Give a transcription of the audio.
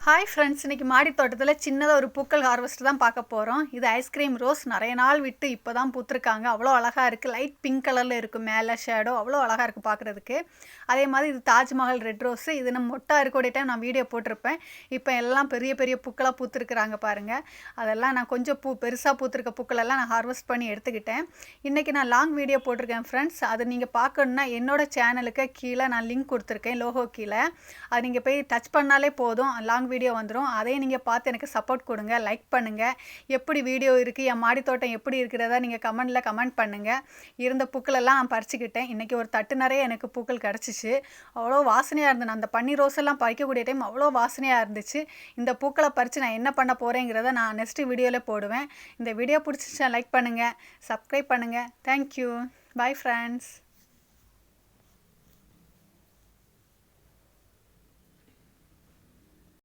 Hi friends, இன்றைக்கி மாடி தோட்டத்தில் சின்னதாக ஒரு பூக்கள் ஹார்வெஸ்ட் தான் பார்க்க போகிறோம். இது ஐஸ்கிரீம் ரோஸ். நிறைய நாள் விட்டு இப்போ தான் பூத்துருக்காங்க. அவ்வளோ அழகாக இருக்குது. லைட் பிங்க் கலரில் இருக்குது. மேலே ஷேடோ அவ்வளோ அழகாக இருக்குது பார்க்குறதுக்கு. அதே மாதிரி இது தாஜ்மஹால் ரெட் ரோஸு. இது நம்ம மொட்டா இருக்கக்கூடிய டைம் நான் வீடியோ போட்டிருப்பேன். இப்போ எல்லாம் பெரிய பெரிய பூக்களாக பூத்துருக்குறாங்க பாருங்கள். அதெல்லாம் நான் கொஞ்சம் பெருசாக பூத்துருக்க பூக்களெல்லாம் நான் ஹார்வெஸ்ட் பண்ணி எடுத்துக்கிட்டேன். இன்றைக்கி நான் லாங் வீடியோ போட்டிருக்கேன் ஃப்ரெண்ட்ஸ். அது நீங்கள் பார்க்கணுன்னா என்னோடய சேனலுக்கு கீழே நான் லிங்க் கொடுத்துருக்கேன், லோகோ கீழே. அது நீங்கள் போய் டச் பண்ணாலே போதும், லாங் வீடியோ வந்துடும். அதையும் நீங்கள் பார்த்து எனக்கு சப்போர்ட் கொடுங்க, லைக் பண்ணுங்கள். எப்படி வீடியோ இருக்குது, என் மாடி தோட்டம் எப்படி இருக்கிறதா நீங்கள் கமெண்டில் கமெண்ட் பண்ணுங்கள். இருந்த பூக்களெல்லாம் நான் பறிச்சுக்கிட்டேன். இன்றைக்கி ஒரு தட்டு நிறைய எனக்கு பூக்கள் கிடச்சிச்சு. அவ்வளோ வாசனையாக இருந்தது. நான் அந்த பன்னீர் ரோஸ் எல்லாம் பறிக்கக்கூடிய டைம் அவ்வளோ வாசனையாக இருந்துச்சு. இந்த பூக்களை பறித்து நான் என்ன பண்ண போகிறேங்கிறத நான் நெக்ஸ்ட் வீடியோவில் போடுவேன். இந்த வீடியோ பிடிச்சிச்சா லைக் பண்ணுங்கள், சப்ஸ்கிரைப் பண்ணுங்கள். தேங்க்யூ. Bye friends.